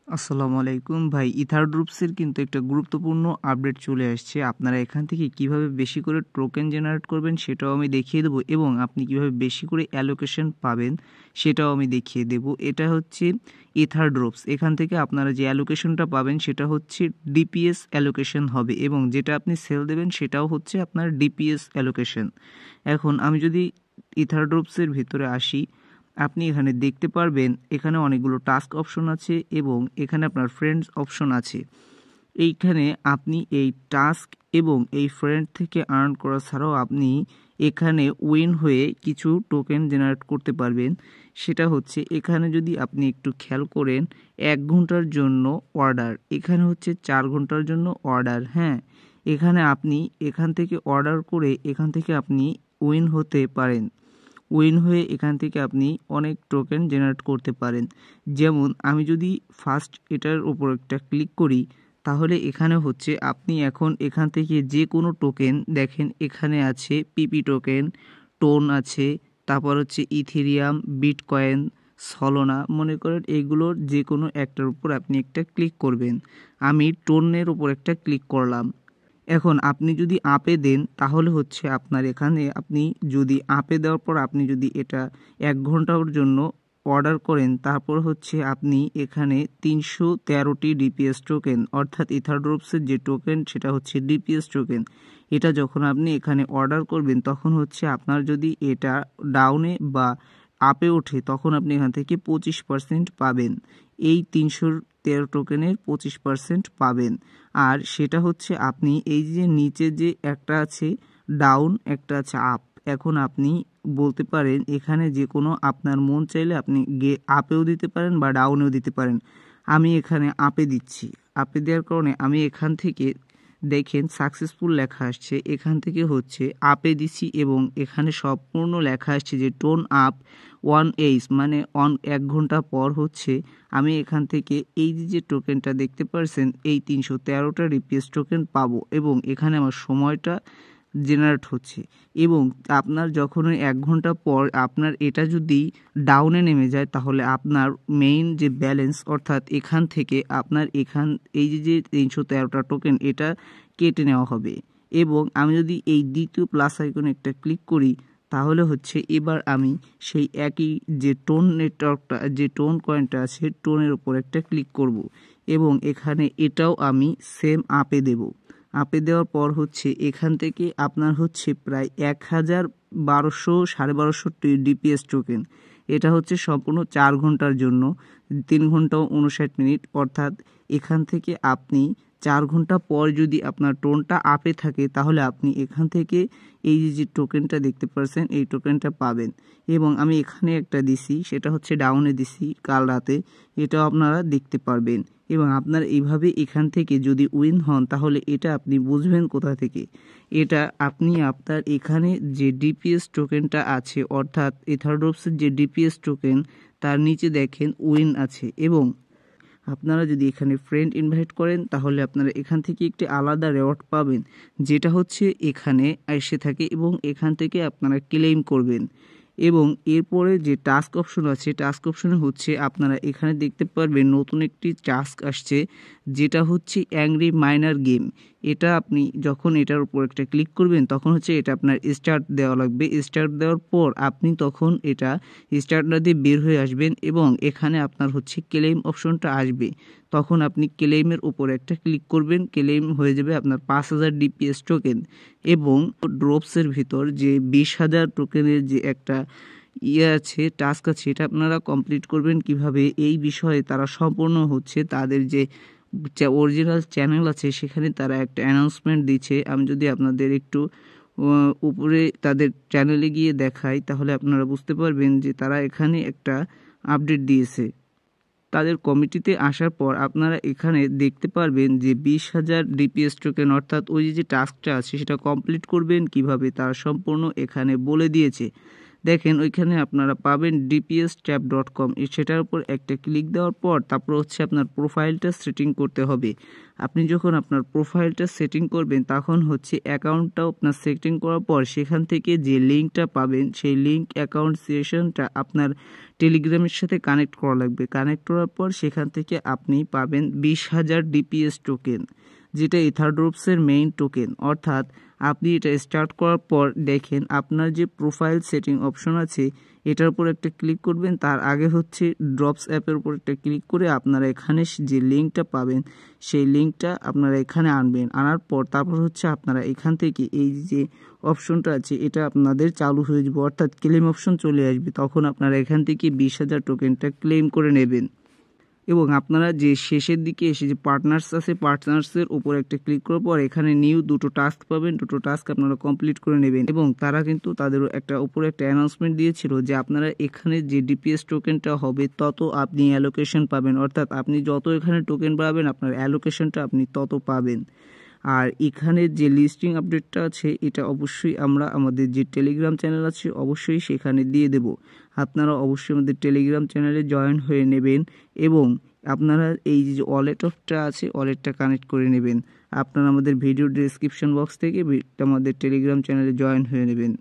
আসসালামু আলাইকুম ভাই, ইথারড্রপসের কিন্তু একটা গুরুত্বপূর্ণ আপডেট চলে আসছে। আপনারা এখান থেকে কিভাবে বেশি করে টোকেন জেনারেট করবেন সেটাও আমি দেখিয়ে দেবো, এবং আপনি কিভাবে বেশি করে অ্যালোকেশন পাবেন সেটাও আমি দেখিয়ে দেব। এটা হচ্ছে ইথারড্রপস। এখান থেকে আপনারা যে অ্যালোকেশনটা পাবেন সেটা হচ্ছে ডিপিএস অ্যালোকেশন হবে, এবং যেটা আপনি সেল দেবেন সেটাও হচ্ছে আপনার ডিপিএস অ্যালোকেশন। এখন আমি যদি ইথারড্রপসের ভিতরে আসি, আপনি এখানে দেখতে পারবেন এখানে অনেকগুলো টাস্ক অপশন আছে এবং এখানে আপনার ফ্রেন্ডস অপশন আছে। এইখানে আপনি এই টাস্ক এবং এই ফ্রেন্ড থেকে আর্ন করা ছাড়াও আপনি এখানে উইন হয়ে কিছু টোকেন জেনারেট করতে পারবেন। সেটা হচ্ছে এখানে যদি আপনি একটু খেয়াল করেন, 1 ঘন্টার জন্য অর্ডার, এখানে হচ্ছে 4 ঘন্টার জন্য অর্ডার। হ্যাঁ, এখানে আপনি এখান থেকে অর্ডার করে এখান থেকে আপনি উইন হতে পারেন। উইন হয়ে এখান থেকে আপনি অনেক টোকেন জেনারেট করতে পারেন। যেমন আমি যদি ফার্স্ট এটার উপর একটা ক্লিক করি, তাহলে এখানে হচ্ছে আপনি এখন এখান থেকে যে কোনো টোকেন দেখেন, এখানে আছে পিপি টোকেন, টোন আছে, তারপর হচ্ছে ইথেরিয়াম, বিটকয়েন, সলোনা। মনে করেন এগুলোর যে কোনো একটার উপর আপনি একটা ক্লিক করবেন। আমি টোনের উপর একটা ক্লিক করলাম। এখন আপনি যদি আপে দেন তাহলে হচ্ছে আপনার এখানে আপনি যদি আপে দেওয়ার পর আপনি যদি এটা 1 ঘন্টার জন্য অর্ডার করেন, তারপর হচ্ছে আপনি এখানে 313টি ডিপিএস টোকেন, অর্থাৎ ইথারড্রপসের যে টোকেন সেটা হচ্ছে ডিপিএস টোকেন। এটা যখন আপনি এখানে অর্ডার করবেন তখন হচ্ছে আপনার যদি এটা ডাউনে বা আপে ওঠে তখন আপনি এখান থেকে 25% পাবেন। এই 313 টোকেনের 25% পাবেন। আর সেটা হচ্ছে আপনি এই যে নিচে যে একটা আছে ডাউন, একটা আছে আপ। এখন আপনি বলতে পারেন এখানে যে কোনো আপনার মন চাইলে আপনি আপেও দিতে পারেন বা ডাউনেও দিতে পারেন। আমি এখানে আপে দিচ্ছি। আপে দেওয়ার কারণে আমি এখান থেকে দেখেন সাকসেসফুল লেখা আসছে, এখান থেকে হচ্ছে আপে দিছি এবং এখানে সম্পূর্ণ লেখা আসছে যে টোন আপ 1 মানে 1 ঘন্টা পর হচ্ছে আমি এখান থেকে এই যে টোকেনটা দেখতে পারছেন এই 313টা ডিপিএস টোকেন পাবো, এবং এখানে আমার সময়টা জেনারেট হচ্ছে। এবং আপনার যখন ওই 1 ঘন্টা পর আপনার এটা যদি ডাউনে নেমে যায় তাহলে আপনার মেইন যে ব্যালেন্স, অর্থাৎ এখান থেকে আপনার এই যে 313টা টোকেন এটা কেটে নেওয়া হবে। এবং আমি যদি এই দ্বিতীয় প্লাস আইকনে একটা ক্লিক করি তাহলে হচ্ছে এবার আমি সেই একই যে টোন নেটওয়ার্কটা, যে টোন কয়েনটা আছে টোনের উপর একটা ক্লিক করব, এবং এখানে এটাও আমি সেম আপে দেব। আপে দেওয়ার পর হচ্ছে এখান থেকে আপনার হচ্ছে প্রায় 1200 ডিপিএস টোকেন। এটা হচ্ছে সম্পূর্ণ 4 ঘন্টার জন্য, 3 ঘন্টা 59 মিনিট, অর্থাৎ এখান থেকে আপনি 4 ঘন্টা পর যদি আপনার টোনটা আপে থাকে তাহলে আপনি এখান থেকে এই যে টোকেনটা দেখতে পাচ্ছেন এই টোকেনটা পাবেন। এবং আমি এখানে একটা দিছি, সেটা হচ্ছে ডাউনে দিছি কাল রাতে, এটাও আপনারা দেখতে পারবেন। এবং আপনার এইভাবে এখান থেকে যদি উইন হন তাহলে এটা আপনি বুঝবেন কোথা থেকে। এটা আপনি আপনার এখানে যে ডিপিএস টোকেনটা আছে, অর্থাৎ ইথারড্রপসের যে ডিপিএস টোকেন তার নিচে দেখেন উইন আছে, এবং আপনারা যদি এখানে ফ্রেন্ড ইনভাইট করেন তাহলে আপনারা এখান থেকে একটি আলাদা রেওয়ার্ড পাবেন, যেটা হচ্ছে এখানে এসে থাকে, এবং এখান থেকে আপনারা ক্লেম করবেন। এবং এরপরে যে টাস্ক অপশন আছে, টাস্ক অপশনে হচ্ছে আপনারা এখানে দেখতে পারবেন নতুন একটি টাস্ক আসছে, যেটা হচ্ছে অ্যাংরি মাইনার গেম। এটা আপনি যখন এটার উপর একটা ক্লিক করবেন তখন হচ্ছে এটা আপনার স্টার্ট দেওয়া লাগবে। স্টার্ট দেওয়ার পর আপনি তখন এটা স্টার্টটা দিয়ে বের হয়ে আসবেন, এবং এখানে আপনার হচ্ছে ক্লেম অপশনটা আসবে। তখন আপনি ক্লেমের উপর একটা ক্লিক করবেন, ক্লেম হয়ে যাবে আপনার 5000 ডিপিএস টোকেন। এবং ড্রপসের ভিতর যে 20,000 টোকেনের যে একটা আছে, টাস্ক আছে, এটা আপনারা কমপ্লিট করবেন কিভাবে এই বিষয়ে তারা সম্পূর্ণ হচ্ছে তাদের যে অরিজিনাল চ্যানেল আছে সেখানে তারা একটা অ্যানাউন্সমেন্ট দিচ্ছে। আমি যদি আপনাদের একটু উপরে তাদের চ্যানেলে গিয়ে দেখাই তাহলে আপনারা বুঝতে পারবেন যে তারা এখানে একটা আপডেট দিয়েছে। তাদের কমিটিতে আসার পর আপনারা এখানে দেখতে পারবেন যে 20,000 ডিপিএস টোকেন, অর্থাৎ ওই যে টাস্কটা আছে সেটা কমপ্লিট করবেন কিভাবে তারা সম্পূর্ণ এখানে বলে দিয়েছে। দেখেন ওইখানে আপনারা পাবেন dpstab.com, সেটার উপর একটা ক্লিক দেওয়ার পর তারপর হচ্ছে আপনার প্রোফাইলটা সেটিং করতে হবে। আপনি যখন আপনার প্রোফাইলটা সেটিং করবেন তখন হচ্ছে অ্যাকাউন্টটাও আপনার সেটিং করার পর সেখান থেকে যে লিঙ্কটা পাবেন সেই লিঙ্ক অ্যাকাউন্ট সেশনটা আপনার টেলিগ্রামের সাথে কানেক্ট করা লাগবে। কানেক্ট করার পর সেখান থেকে আপনি পাবেন 20,000 ডিপিএস টোকেন, যেটা ইথারড্রপসের মেইন টোকেন। অর্থাৎ আপনি এটা স্টার্ট করার পর দেখেন আপনার যে প্রোফাইল সেটিং অপশন আছে এটার উপর একটা ক্লিক করবেন। তার আগে হচ্ছে ড্রপস অ্যাপের উপর একটা ক্লিক করে আপনারা এখানে যে লিঙ্কটা পাবেন সেই লিঙ্কটা আপনারা এখানে আনবেন। আনার পর তারপর হচ্ছে আপনারা এখান থেকে এই যে অপশনটা আছে এটা আপনাদের চালু হয়ে যাবে, অর্থাৎ ক্লেম অপশন চলে আসবে। তখন আপনারা এখান থেকে 20,000 টোকেনটা ক্লেম করে নেবেন। এবং আপনারা যে শেষের দিকে এসে যে পার্টনার্স আছে পার্টনার্সের উপর একটা ক্লিক করার পর এখানে নিউ দুটো টাস্ক পাবেন, দুটো টাস্ক আপনারা কমপ্লিট করে নেবেন। এবং তারা কিন্তু তাদের একটা উপরে একটা অ্যানাউন্সমেন্ট দিয়েছিল যে আপনারা এখানে যে ডিপিএস টোকেনটা হবে তত আপনি অ্যালোকেশন পাবেন, অর্থাৎ আপনি যত এখানে টোকেন পাবেন আপনার অ্যালোকেশনটা আপনি তত পাবেন। আর এখানে যে লিস্টিং আপডেটটা আছে এটা অবশ্যই আমরা আমাদের যে টেলিগ্রাম চ্যানেল আছে অবশ্যই সেখানে দিয়ে দেব। আপনারা অবশ্যই আমাদের টেলিগ্রাম চ্যানেলে জয়েন হয়ে নেবেন এবং আপনারা এই যে ওয়ালেটটা আছে ওয়ালেটটা কানেক্ট করে নেবেন। আপনারা আমাদের ভিডিও ডেসক্রিপশন বক্স থেকে আমাদের টেলিগ্রাম চ্যানেলে জয়েন হয়ে নেবেন।